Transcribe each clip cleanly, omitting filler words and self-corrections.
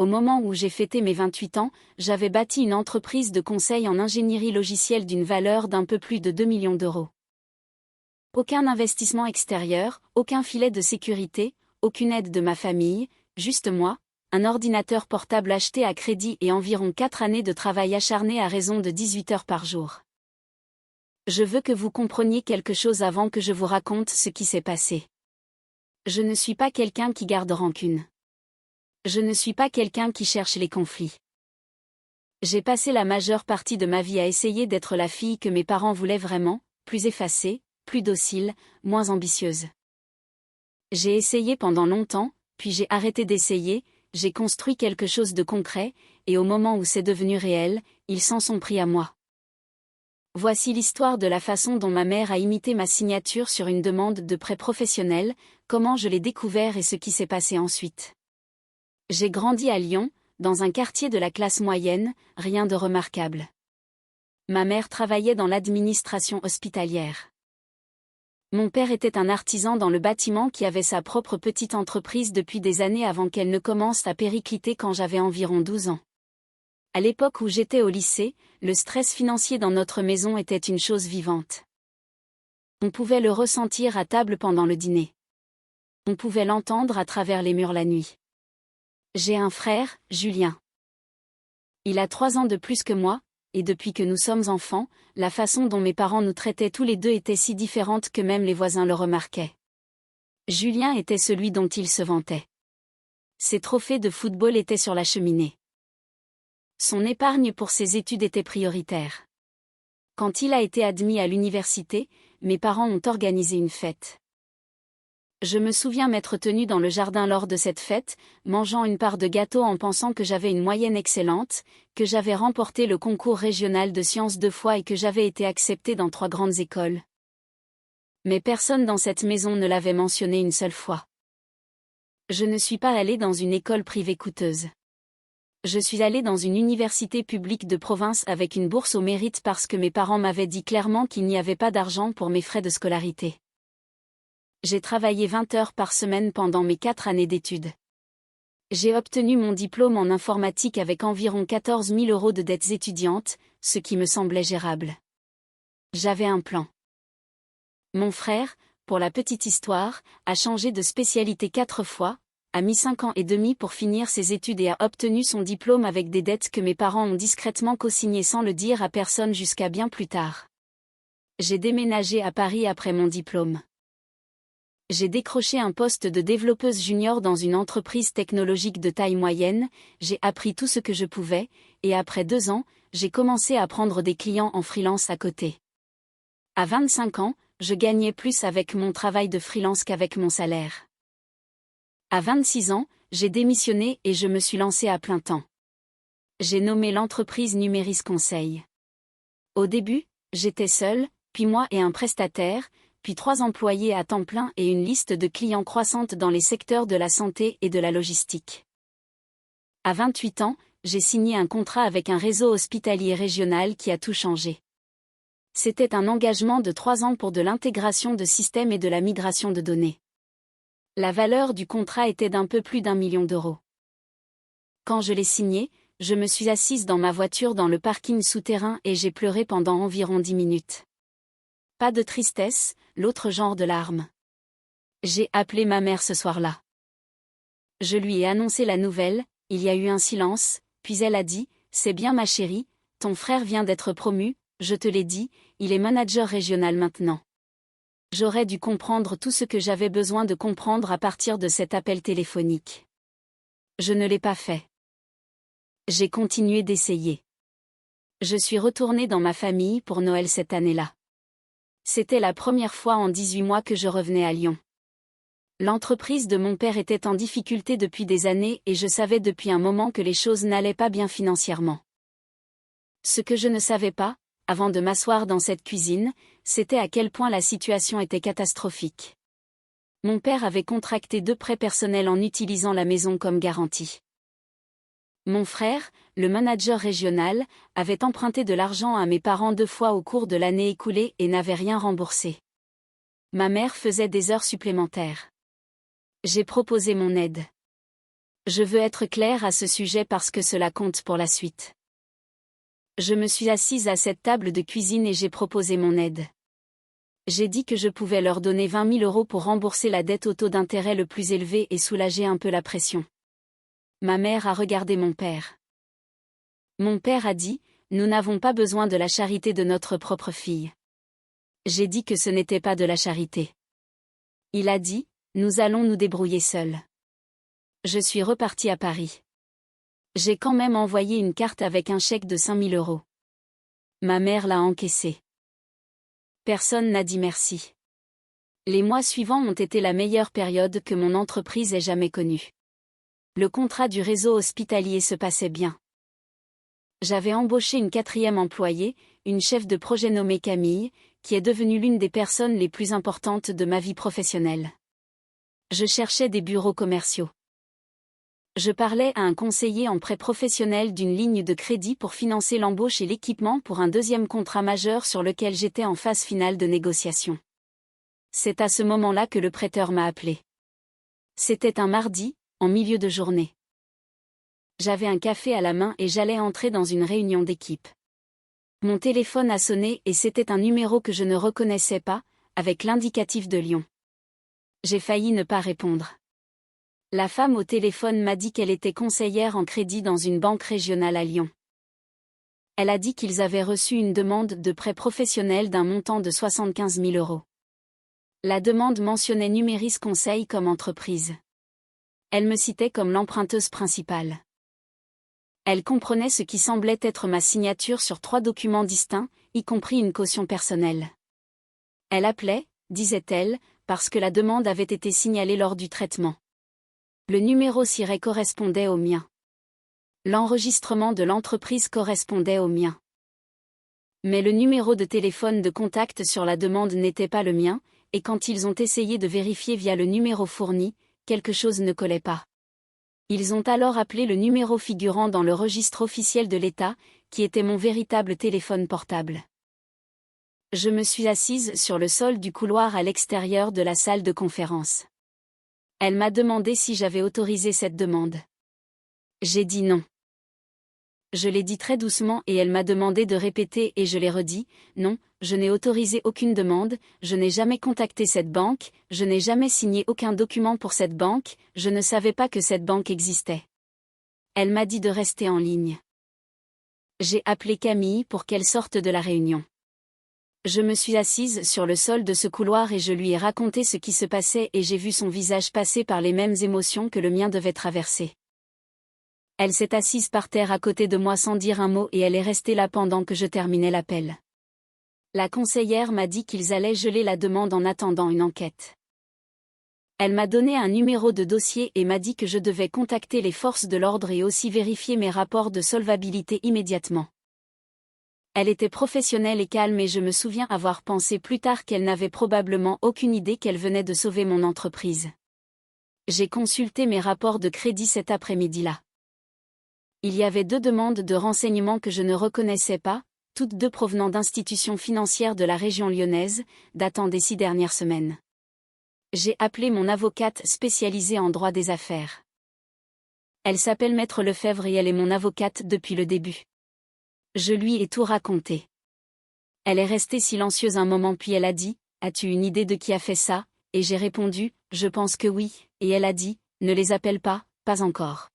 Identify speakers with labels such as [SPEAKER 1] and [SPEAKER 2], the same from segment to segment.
[SPEAKER 1] Au moment où j'ai fêté mes 28 ans, j'avais bâti une entreprise de conseil en ingénierie logicielle d'une valeur d'un peu plus de 2 millions d'euros. Aucun investissement extérieur, aucun filet de sécurité, aucune aide de ma famille, juste moi, un ordinateur portable acheté à crédit et environ 4 années de travail acharné à raison de 18 heures par jour. Je veux que vous compreniez quelque chose avant que je vous raconte ce qui s'est passé. Je ne suis pas quelqu'un qui garde rancune. Je ne suis pas quelqu'un qui cherche les conflits. J'ai passé la majeure partie de ma vie à essayer d'être la fille que mes parents voulaient vraiment, plus effacée, plus docile, moins ambitieuse. J'ai essayé pendant longtemps, puis j'ai arrêté d'essayer, j'ai construit quelque chose de concret, et au moment où c'est devenu réel, ils s'en sont pris à moi. Voici l'histoire de la façon dont ma mère a imité ma signature sur une demande de prêt professionnel, comment je l'ai découvert et ce qui s'est passé ensuite. J'ai grandi à Lyon, dans un quartier de la classe moyenne, rien de remarquable. Ma mère travaillait dans l'administration hospitalière. Mon père était un artisan dans le bâtiment qui avait sa propre petite entreprise depuis des années avant qu'elle ne commence à péricliter quand j'avais environ 12 ans. À l'époque où j'étais au lycée, le stress financier dans notre maison était une chose vivante. On pouvait le ressentir à table pendant le dîner. On pouvait l'entendre à travers les murs la nuit. J'ai un frère, Julien. Il a 3 ans de plus que moi, et depuis que nous sommes enfants, la façon dont mes parents nous traitaient tous les deux était si différente que même les voisins le remarquaient. Julien était celui dont il se vantait. Ses trophées de football étaient sur la cheminée. Son épargne pour ses études était prioritaire. Quand il a été admis à l'université, mes parents ont organisé une fête. Je me souviens m'être tenue dans le jardin lors de cette fête, mangeant une part de gâteau en pensant que j'avais une moyenne excellente, que j'avais remporté le concours régional de sciences 2 fois et que j'avais été acceptée dans 3 grandes écoles. Mais personne dans cette maison ne l'avait mentionné une seule fois. Je ne suis pas allée dans une école privée coûteuse. Je suis allée dans une université publique de province avec une bourse au mérite parce que mes parents m'avaient dit clairement qu'il n'y avait pas d'argent pour mes frais de scolarité. J'ai travaillé 20 heures par semaine pendant mes 4 années d'études. J'ai obtenu mon diplôme en informatique avec environ 14 000 € de dettes étudiantes, ce qui me semblait gérable. J'avais un plan. Mon frère, pour la petite histoire, a changé de spécialité 4 fois, a mis 5 ans et demi pour finir ses études et a obtenu son diplôme avec des dettes que mes parents ont discrètement co-signées sans le dire à personne jusqu'à bien plus tard. J'ai déménagé à Paris après mon diplôme. J'ai décroché un poste de développeuse junior dans une entreprise technologique de taille moyenne, j'ai appris tout ce que je pouvais, et après 2 ans, j'ai commencé à prendre des clients en freelance à côté. À 25 ans, je gagnais plus avec mon travail de freelance qu'avec mon salaire. À 26 ans, j'ai démissionné et je me suis lancée à plein temps. J'ai nommé l'entreprise Numéris Conseil. Au début, j'étais seule, puis moi et un prestataire, puis 3 employés à temps plein et une liste de clients croissante dans les secteurs de la santé et de la logistique. À 28 ans, j'ai signé un contrat avec un réseau hospitalier régional qui a tout changé. C'était un engagement de 3 ans pour de l'intégration de systèmes et de la migration de données. La valeur du contrat était d'un peu plus d'1 million d'euros. Quand je l'ai signé, je me suis assise dans ma voiture dans le parking souterrain et j'ai pleuré pendant environ 10 minutes. Pas de tristesse, l'autre genre de larmes. J'ai appelé ma mère ce soir-là. Je lui ai annoncé la nouvelle, il y a eu un silence, puis elle a dit, « C'est bien ma chérie, ton frère vient d'être promu, je te l'ai dit, il est manager régional maintenant. » J'aurais dû comprendre tout ce que j'avais besoin de comprendre à partir de cet appel téléphonique. Je ne l'ai pas fait. J'ai continué d'essayer. Je suis retournée dans ma famille pour Noël cette année-là. C'était la première fois en 18 mois que je revenais à Lyon. L'entreprise de mon père était en difficulté depuis des années et je savais depuis un moment que les choses n'allaient pas bien financièrement. Ce que je ne savais pas, avant de m'asseoir dans cette cuisine, c'était à quel point la situation était catastrophique. Mon père avait contracté 2 prêts personnels en utilisant la maison comme garantie. Mon frère, le manager régional, avait emprunté de l'argent à mes parents 2 fois au cours de l'année écoulée et n'avait rien remboursé. Ma mère faisait des heures supplémentaires. J'ai proposé mon aide. Je veux être claire à ce sujet parce que cela compte pour la suite. Je me suis assise à cette table de cuisine et j'ai proposé mon aide. J'ai dit que je pouvais leur donner 20 000 € pour rembourser la dette au taux d'intérêt le plus élevé et soulager un peu la pression. Ma mère a regardé mon père. Mon père a dit, « Nous n'avons pas besoin de la charité de notre propre fille. » J'ai dit que ce n'était pas de la charité. Il a dit, « Nous allons nous débrouiller seuls. » Je suis repartie à Paris. J'ai quand même envoyé une carte avec un chèque de 5 000 €. Ma mère l'a encaissé. Personne n'a dit merci. Les mois suivants ont été la meilleure période que mon entreprise ait jamais connue. Le contrat du réseau hospitalier se passait bien. J'avais embauché une 4e employée, une chef de projet nommée Camille, qui est devenue l'une des personnes les plus importantes de ma vie professionnelle. Je cherchais des bureaux commerciaux. Je parlais à un conseiller en prêt professionnel d'une ligne de crédit pour financer l'embauche et l'équipement pour un 2e contrat majeur sur lequel j'étais en phase finale de négociation. C'est à ce moment-là que le prêteur m'a appelé. C'était un mardi, en milieu de journée. J'avais un café à la main et j'allais entrer dans une réunion d'équipe. Mon téléphone a sonné et c'était un numéro que je ne reconnaissais pas, avec l'indicatif de Lyon. J'ai failli ne pas répondre. La femme au téléphone m'a dit qu'elle était conseillère en crédit dans une banque régionale à Lyon. Elle a dit qu'ils avaient reçu une demande de prêt professionnel d'un montant de 75 000 €. La demande mentionnait Numéris Conseil comme entreprise. Elle me citait comme l'emprunteuse principale. Elle comprenait ce qui semblait être ma signature sur 3 documents distincts, y compris une caution personnelle. Elle appelait, disait-elle, parce que la demande avait été signalée lors du traitement. Le numéro ciré correspondait au mien. L'enregistrement de l'entreprise correspondait au mien. Mais le numéro de téléphone de contact sur la demande n'était pas le mien, et quand ils ont essayé de vérifier via le numéro fourni, quelque chose ne collait pas. Ils ont alors appelé le numéro figurant dans le registre officiel de l'État, qui était mon véritable téléphone portable. Je me suis assise sur le sol du couloir à l'extérieur de la salle de conférence. Elle m'a demandé si j'avais autorisé cette demande. J'ai dit non. Je l'ai dit très doucement et elle m'a demandé de répéter et je l'ai redit, non, je n'ai autorisé aucune demande, je n'ai jamais contacté cette banque, je n'ai jamais signé aucun document pour cette banque, je ne savais pas que cette banque existait. Elle m'a dit de rester en ligne. J'ai appelé Camille pour qu'elle sorte de la réunion. Je me suis assise sur le sol de ce couloir et je lui ai raconté ce qui se passait et j'ai vu son visage passer par les mêmes émotions que le mien devait traverser. Elle s'est assise par terre à côté de moi sans dire un mot et elle est restée là pendant que je terminais l'appel. La conseillère m'a dit qu'ils allaient geler la demande en attendant une enquête. Elle m'a donné un numéro de dossier et m'a dit que je devais contacter les forces de l'ordre et aussi vérifier mes rapports de solvabilité immédiatement. Elle était professionnelle et calme et je me souviens avoir pensé plus tard qu'elle n'avait probablement aucune idée qu'elle venait de sauver mon entreprise. J'ai consulté mes rapports de crédit cet après-midi-là. Il y avait 2 demandes de renseignements que je ne reconnaissais pas, toutes 2 provenant d'institutions financières de la région lyonnaise, datant des 6 dernières semaines. J'ai appelé mon avocate spécialisée en droit des affaires. Elle s'appelle Maître Lefebvre et elle est mon avocate depuis le début. Je lui ai tout raconté. Elle est restée silencieuse un moment puis elle a dit, « As-tu une idée de qui a fait ça ?» Et j'ai répondu, « Je pense que oui », et elle a dit, « Ne les appelle pas, pas encore. »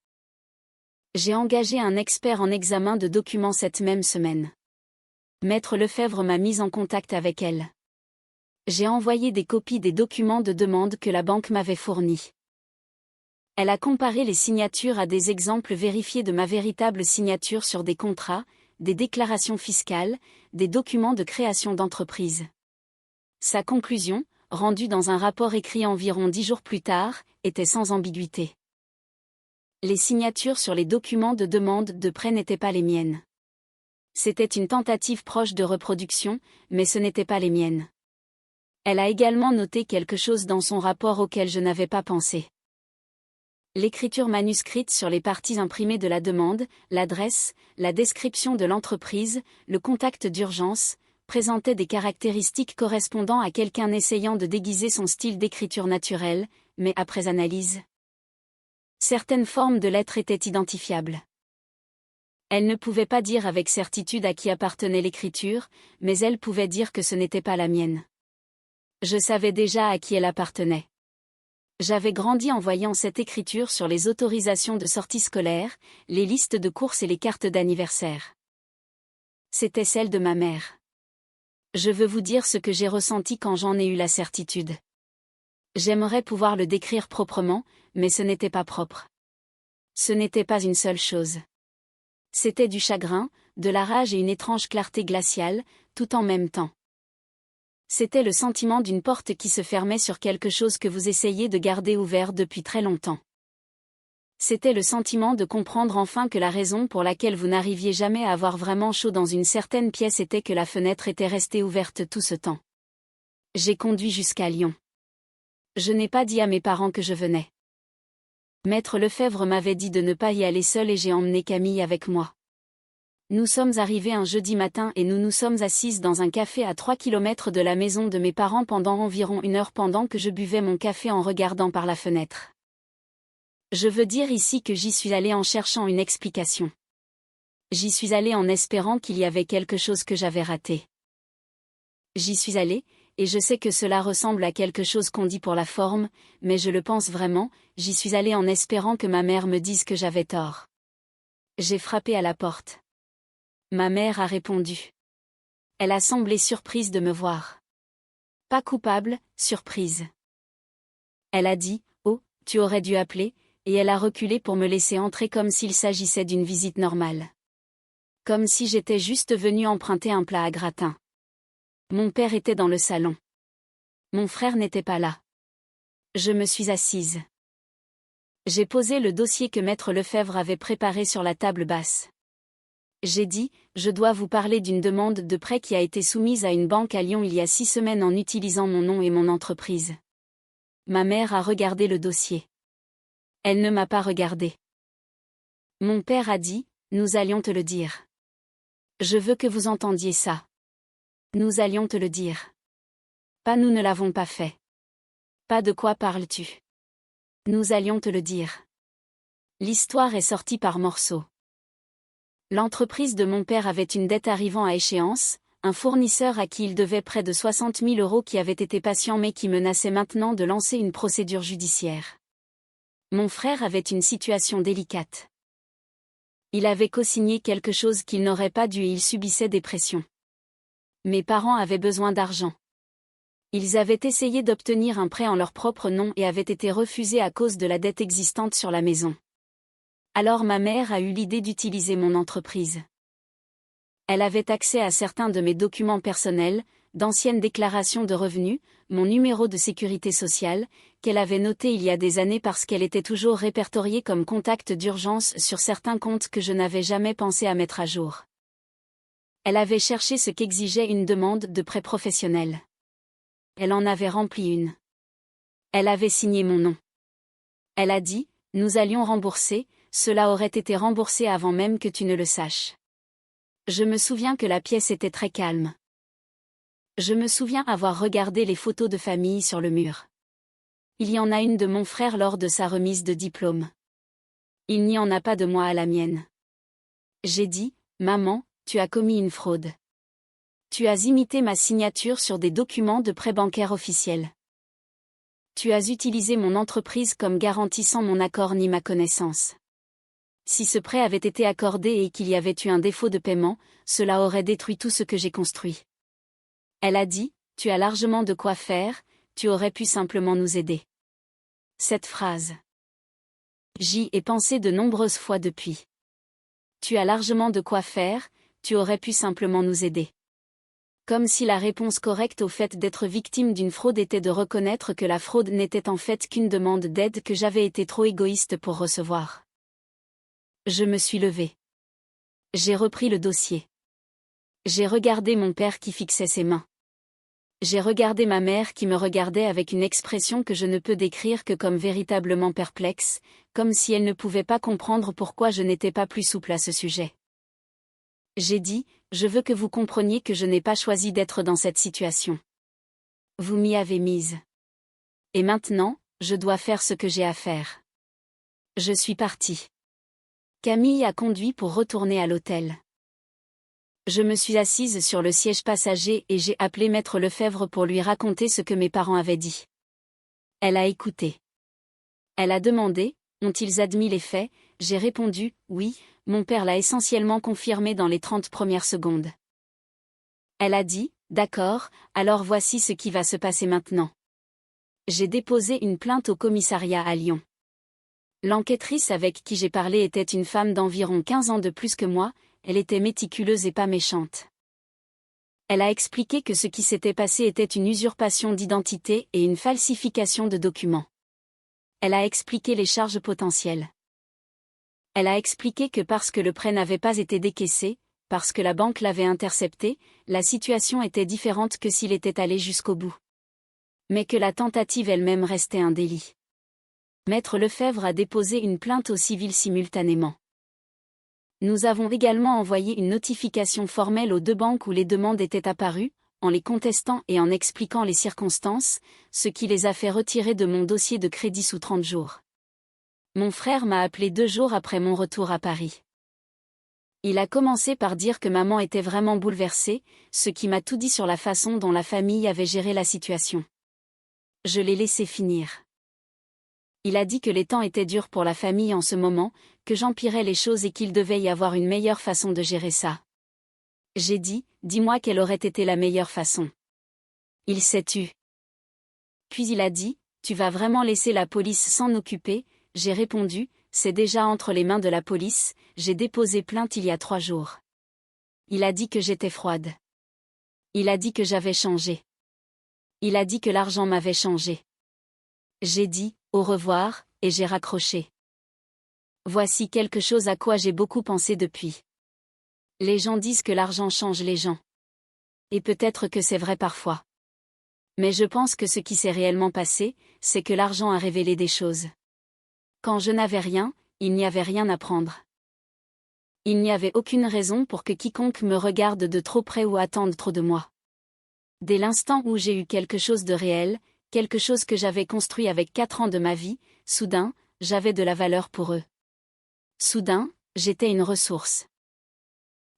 [SPEAKER 1] J'ai engagé un expert en examen de documents cette même semaine. Maître Lefebvre m'a mise en contact avec elle. J'ai envoyé des copies des documents de demande que la banque m'avait fournis. Elle a comparé les signatures à des exemples vérifiés de ma véritable signature sur des contrats, des déclarations fiscales, des documents de création d'entreprise. Sa conclusion, rendue dans un rapport écrit environ 10 jours plus tard, était sans ambiguïté. Les signatures sur les documents de demande de prêt n'étaient pas les miennes. C'était une tentative proche de reproduction, mais ce n'étaient pas les miennes. Elle a également noté quelque chose dans son rapport auquel je n'avais pas pensé. L'écriture manuscrite sur les parties imprimées de la demande, l'adresse, la description de l'entreprise, le contact d'urgence, présentait des caractéristiques correspondant à quelqu'un essayant de déguiser son style d'écriture naturelle, mais après analyse. Certaines formes de lettres étaient identifiables. Elle ne pouvait pas dire avec certitude à qui appartenait l'écriture, mais elle pouvait dire que ce n'était pas la mienne. Je savais déjà à qui elle appartenait. J'avais grandi en voyant cette écriture sur les autorisations de sortie scolaire, les listes de courses et les cartes d'anniversaire. C'était celle de ma mère. Je veux vous dire ce que j'ai ressenti quand j'en ai eu la certitude. J'aimerais pouvoir le décrire proprement, mais ce n'était pas propre. Ce n'était pas une seule chose. C'était du chagrin, de la rage et une étrange clarté glaciale, tout en même temps. C'était le sentiment d'une porte qui se fermait sur quelque chose que vous essayez de garder ouvert depuis très longtemps. C'était le sentiment de comprendre enfin que la raison pour laquelle vous n'arriviez jamais à avoir vraiment chaud dans une certaine pièce était que la fenêtre était restée ouverte tout ce temps. J'ai conduit jusqu'à Lyon. Je n'ai pas dit à mes parents que je venais. Maître Lefebvre m'avait dit de ne pas y aller seul et j'ai emmené Camille avec moi. Nous sommes arrivés un jeudi matin et nous nous sommes assises dans un café à 3 kilomètres de la maison de mes parents pendant environ 1 heure pendant que je buvais mon café en regardant par la fenêtre. Je veux dire ici que j'y suis allée en cherchant une explication. J'y suis allée en espérant qu'il y avait quelque chose que j'avais raté. J'y suis allée, et je sais que cela ressemble à quelque chose qu'on dit pour la forme, mais je le pense vraiment, j'y suis allée en espérant que ma mère me dise que j'avais tort. J'ai frappé à la porte. Ma mère a répondu. Elle a semblé surprise de me voir. Pas coupable, surprise. Elle a dit, « Oh, tu aurais dû appeler », et elle a reculé pour me laisser entrer comme s'il s'agissait d'une visite normale. Comme si j'étais juste venue emprunter un plat à gratin. Mon père était dans le salon. Mon frère n'était pas là. Je me suis assise. J'ai posé le dossier que Maître Lefebvre avait préparé sur la table basse. J'ai dit, je dois vous parler d'une demande de prêt qui a été soumise à une banque à Lyon il y a 6 semaines en utilisant mon nom et mon entreprise. Ma mère a regardé le dossier. Elle ne m'a pas regardé. Mon père a dit, nous allions te le dire. Je veux que vous entendiez ça. Nous allions te le dire. Pas nous ne l'avons pas fait. Pas de quoi parles-tu? Nous allions te le dire. L'histoire est sortie par morceaux. L'entreprise de mon père avait une dette arrivant à échéance, un fournisseur à qui il devait près de 60 000 € qui avait été patient mais qui menaçait maintenant de lancer une procédure judiciaire. Mon frère avait une situation délicate. Il avait co-signé quelque chose qu'il n'aurait pas dû et il subissait des pressions. Mes parents avaient besoin d'argent. Ils avaient essayé d'obtenir un prêt en leur propre nom et avaient été refusés à cause de la dette existante sur la maison. Alors ma mère a eu l'idée d'utiliser mon entreprise. Elle avait accès à certains de mes documents personnels, d'anciennes déclarations de revenus, mon numéro de sécurité sociale, qu'elle avait noté il y a des années parce qu'elle était toujours répertoriée comme contact d'urgence sur certains comptes que je n'avais jamais pensé à mettre à jour. Elle avait cherché ce qu'exigeait une demande de prêt professionnel. Elle en avait rempli une. Elle avait signé mon nom. Elle a dit, nous allions rembourser, cela aurait été remboursé avant même que tu ne le saches. Je me souviens que la pièce était très calme. Je me souviens avoir regardé les photos de famille sur le mur. Il y en a une de mon frère lors de sa remise de diplôme. Il n'y en a pas de moi à la mienne. J'ai dit, maman, tu as commis une fraude. Tu as imité ma signature sur des documents de prêt bancaire officiels. Tu as utilisé mon entreprise comme garantie sans mon accord ni ma connaissance. Si ce prêt avait été accordé et qu'il y avait eu un défaut de paiement, cela aurait détruit tout ce que j'ai construit. Elle a dit, tu as largement de quoi faire, tu aurais pu simplement nous aider. Cette phrase. J'y ai pensé de nombreuses fois depuis. Tu as largement de quoi faire, tu aurais pu simplement nous aider. Comme si la réponse correcte au fait d'être victime d'une fraude était de reconnaître que la fraude n'était en fait qu'une demande d'aide que j'avais été trop égoïste pour recevoir. Je me suis levée. J'ai repris le dossier. J'ai regardé mon père qui fixait ses mains. J'ai regardé ma mère qui me regardait avec une expression que je ne peux décrire que comme véritablement perplexe, comme si elle ne pouvait pas comprendre pourquoi je n'étais pas plus souple à ce sujet. J'ai dit, je veux que vous compreniez que je n'ai pas choisi d'être dans cette situation. Vous m'y avez mise. Et maintenant, je dois faire ce que j'ai à faire. Je suis partie. Camille a conduit pour retourner à l'hôtel. Je me suis assise sur le siège passager et j'ai appelé Maître Lefebvre pour lui raconter ce que mes parents avaient dit. Elle a écouté. Elle a demandé, ont-ils admis les faits? J'ai répondu, oui, mon père l'a essentiellement confirmé dans les 30 premières secondes. Elle a dit, d'accord, alors voici ce qui va se passer maintenant. J'ai déposé une plainte au commissariat à Lyon. L'enquêtrice avec qui j'ai parlé était une femme d'environ 15 ans de plus que moi, elle était méticuleuse et pas méchante. Elle a expliqué que ce qui s'était passé était une usurpation d'identité et une falsification de documents. Elle a expliqué les charges potentielles. Elle a expliqué que parce que le prêt n'avait pas été décaissé, parce que la banque l'avait intercepté, la situation était différente que s'il était allé jusqu'au bout. Mais que la tentative elle-même restait un délit. Maître Lefebvre a déposé une plainte au civil simultanément. Nous avons également envoyé une notification formelle aux deux banques où les demandes étaient apparues, en les contestant et en expliquant les circonstances, ce qui les a fait retirer de mon dossier de crédit sous 30 jours. Mon frère m'a appelé 2 jours après mon retour à Paris. Il a commencé par dire que maman était vraiment bouleversée, ce qui m'a tout dit sur la façon dont la famille avait géré la situation. Je l'ai laissé finir. Il a dit que les temps étaient durs pour la famille en ce moment, que j'empirais les choses et qu'il devait y avoir une meilleure façon de gérer ça. J'ai dit, dis-moi quelle aurait été la meilleure façon. Il s'est tu. Puis il a dit, tu vas vraiment laisser la police s'en occuper? J'ai répondu, c'est déjà entre les mains de la police, j'ai déposé plainte il y a 3 jours. Il a dit que j'étais froide. Il a dit que j'avais changé. Il a dit que l'argent m'avait changé. J'ai dit, au revoir, et j'ai raccroché. Voici quelque chose à quoi j'ai beaucoup pensé depuis. Les gens disent que l'argent change les gens. Et peut-être que c'est vrai parfois. Mais je pense que ce qui s'est réellement passé, c'est que l'argent a révélé des choses. Quand je n'avais rien, il n'y avait rien à prendre. Il n'y avait aucune raison pour que quiconque me regarde de trop près ou attende trop de moi. Dès l'instant où j'ai eu quelque chose de réel, quelque chose que j'avais construit avec 4 ans de ma vie, soudain, j'avais de la valeur pour eux. Soudain, j'étais une ressource.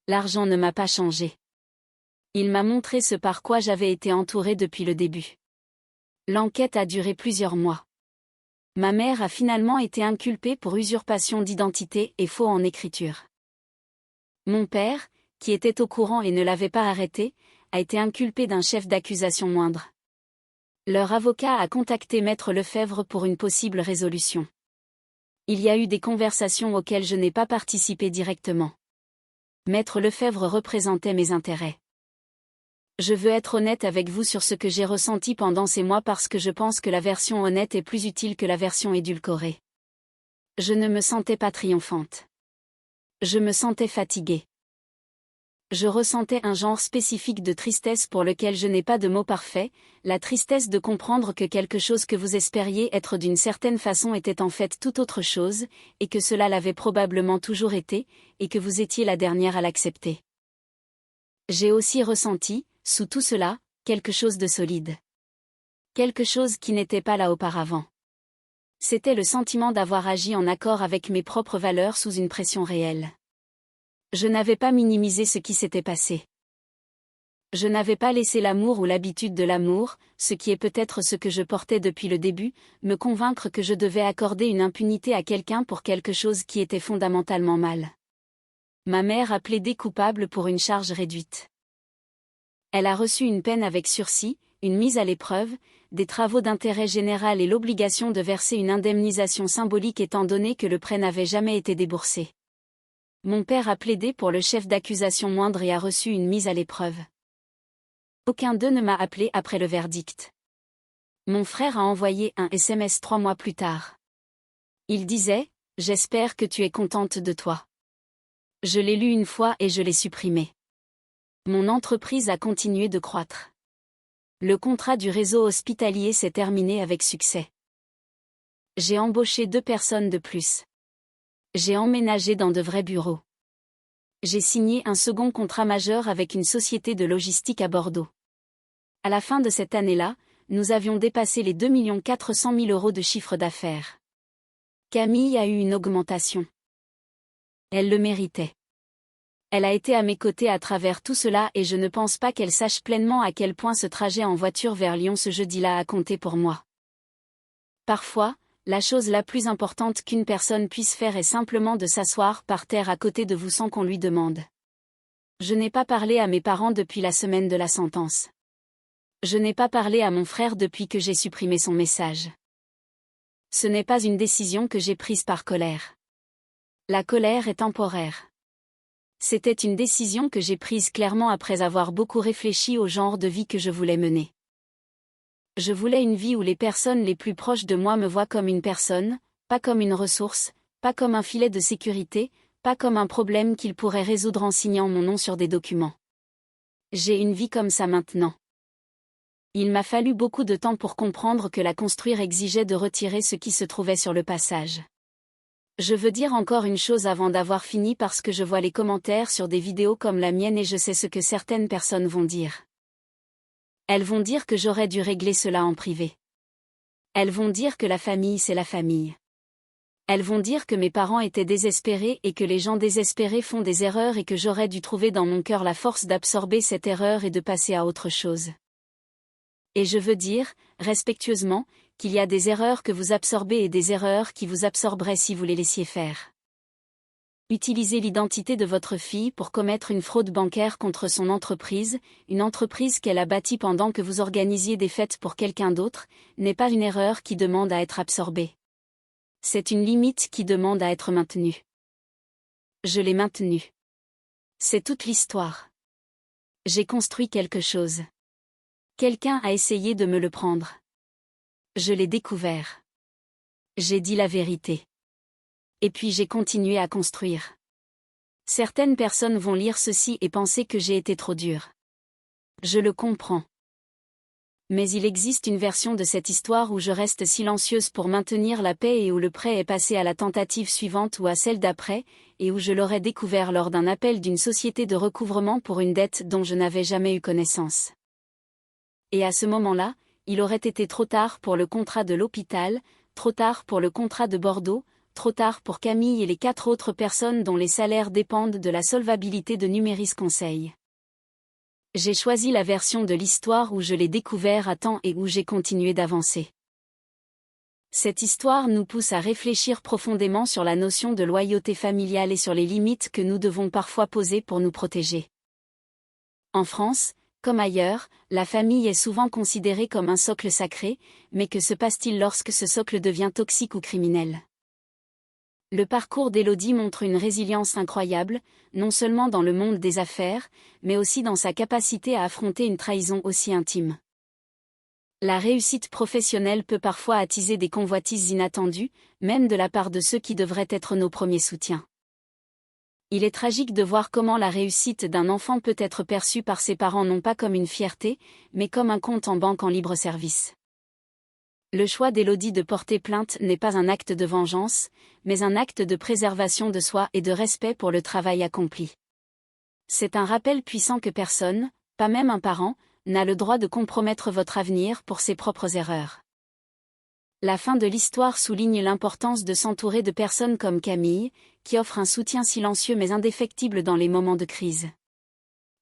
[SPEAKER 1] L'argent ne m'a pas changé. Il m'a montré ce par quoi j'avais été entourée depuis le début. L'enquête a duré plusieurs mois. Ma mère a finalement été inculpée pour usurpation d'identité et faux en écriture. Mon père, qui était au courant et ne l'avait pas arrêté, a été inculpé d'un chef d'accusation moindre. Leur avocat a contacté Maître Lefebvre pour une possible résolution. Il y a eu des conversations auxquelles je n'ai pas participé directement. Maître Lefebvre représentait mes intérêts. Je veux être honnête avec vous sur ce que j'ai ressenti pendant ces mois parce que je pense que la version honnête est plus utile que la version édulcorée. Je ne me sentais pas triomphante. Je me sentais fatiguée. Je ressentais un genre spécifique de tristesse pour lequel je n'ai pas de mots parfaits, la tristesse de comprendre que quelque chose que vous espériez être d'une certaine façon était en fait tout autre chose, et que cela l'avait probablement toujours été, et que vous étiez la dernière à l'accepter. J'ai aussi ressenti, sous tout cela, quelque chose de solide. Quelque chose qui n'était pas là auparavant. C'était le sentiment d'avoir agi en accord avec mes propres valeurs sous une pression réelle. Je n'avais pas minimisé ce qui s'était passé. Je n'avais pas laissé l'amour ou l'habitude de l'amour, ce qui est peut-être ce que je portais depuis le début, me convaincre que je devais accorder une impunité à quelqu'un pour quelque chose qui était fondamentalement mal. Ma mère a plaidé coupable pour une charge réduite. Elle a reçu une peine avec sursis, une mise à l'épreuve, des travaux d'intérêt général et l'obligation de verser une indemnisation symbolique étant donné que le prêt n'avait jamais été déboursé. Mon père a plaidé pour le chef d'accusation moindre et a reçu une mise à l'épreuve. Aucun d'eux ne m'a appelé après le verdict. Mon frère a envoyé un SMS 3 mois plus tard. Il disait, « J'espère que tu es contente de toi. » Je l'ai lu une fois et je l'ai supprimé. Mon entreprise a continué de croître. Le contrat du réseau hospitalier s'est terminé avec succès. J'ai embauché 2 personnes de plus. J'ai emménagé dans de vrais bureaux. J'ai signé un second contrat majeur avec une société de logistique à Bordeaux. À la fin de cette année-là, nous avions dépassé les 2 400 000 € de chiffre d'affaires. Camille a eu une augmentation. Elle le méritait. Elle a été à mes côtés à travers tout cela et je ne pense pas qu'elle sache pleinement à quel point ce trajet en voiture vers Lyon ce jeudi-là a compté pour moi. Parfois, la chose la plus importante qu'une personne puisse faire est simplement de s'asseoir par terre à côté de vous sans qu'on lui demande. Je n'ai pas parlé à mes parents depuis la semaine de la sentence. Je n'ai pas parlé à mon frère depuis que j'ai supprimé son message. Ce n'est pas une décision que j'ai prise par colère. La colère est temporaire. C'était une décision que j'ai prise clairement après avoir beaucoup réfléchi au genre de vie que je voulais mener. Je voulais une vie où les personnes les plus proches de moi me voient comme une personne, pas comme une ressource, pas comme un filet de sécurité, pas comme un problème qu'ils pourraient résoudre en signant mon nom sur des documents. J'ai une vie comme ça maintenant. Il m'a fallu beaucoup de temps pour comprendre que la construire exigeait de retirer ce qui se trouvait sur le passage. Je veux dire encore une chose avant d'avoir fini parce que je vois les commentaires sur des vidéos comme la mienne et je sais ce que certaines personnes vont dire. Elles vont dire que j'aurais dû régler cela en privé. Elles vont dire que la famille c'est la famille. Elles vont dire que mes parents étaient désespérés et que les gens désespérés font des erreurs et que j'aurais dû trouver dans mon cœur la force d'absorber cette erreur et de passer à autre chose. Et je veux dire, respectueusement, qu'il y a des erreurs que vous absorbez et des erreurs qui vous absorberaient si vous les laissiez faire. Utilisez l'identité de votre fille pour commettre une fraude bancaire contre son entreprise, une entreprise qu'elle a bâtie pendant que vous organisiez des fêtes pour quelqu'un d'autre, n'est pas une erreur qui demande à être absorbée. C'est une limite qui demande à être maintenue. Je l'ai maintenue. C'est toute l'histoire. J'ai construit quelque chose. Quelqu'un a essayé de me le prendre. Je l'ai découvert. J'ai dit la vérité. Et puis j'ai continué à construire. Certaines personnes vont lire ceci et penser que j'ai été trop dure. Je le comprends. Mais il existe une version de cette histoire où je reste silencieuse pour maintenir la paix et où le prêt est passé à la tentative suivante ou à celle d'après, et où je l'aurais découvert lors d'un appel d'une société de recouvrement pour une dette dont je n'avais jamais eu connaissance. Et à ce moment-là, il aurait été trop tard pour le contrat de l'hôpital, trop tard pour le contrat de Bordeaux, trop tard pour Camille et les 4 autres personnes dont les salaires dépendent de la solvabilité de Numéris Conseil. J'ai choisi la version de l'histoire où je l'ai découvert à temps et où j'ai continué d'avancer. Cette histoire nous pousse à réfléchir profondément sur la notion de loyauté familiale et sur les limites que nous devons parfois poser pour nous protéger. En France, comme ailleurs, la famille est souvent considérée comme un socle sacré, mais que se passe-t-il lorsque ce socle devient toxique ou criminel ? Le parcours d'Élodie montre une résilience incroyable, non seulement dans le monde des affaires, mais aussi dans sa capacité à affronter une trahison aussi intime. La réussite professionnelle peut parfois attiser des convoitises inattendues, même de la part de ceux qui devraient être nos premiers soutiens. Il est tragique de voir comment la réussite d'un enfant peut être perçue par ses parents non pas comme une fierté, mais comme un compte en banque en libre service. Le choix d'Élodie de porter plainte n'est pas un acte de vengeance, mais un acte de préservation de soi et de respect pour le travail accompli. C'est un rappel puissant que personne, pas même un parent, n'a le droit de compromettre votre avenir pour ses propres erreurs. La fin de l'histoire souligne l'importance de s'entourer de personnes comme Camille, qui offrent un soutien silencieux mais indéfectible dans les moments de crise.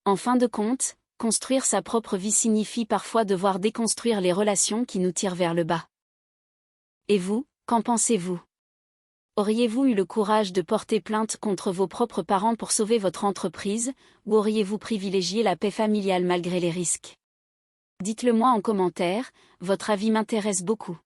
[SPEAKER 1] En fin de compte, construire sa propre vie signifie parfois devoir déconstruire les relations qui nous tirent vers le bas. Et vous, qu'en pensez-vous ? Auriez-vous eu le courage de porter plainte contre vos propres parents pour sauver votre entreprise, ou auriez-vous privilégié la paix familiale malgré les risques ? Dites-le moi en commentaire, votre avis m'intéresse beaucoup.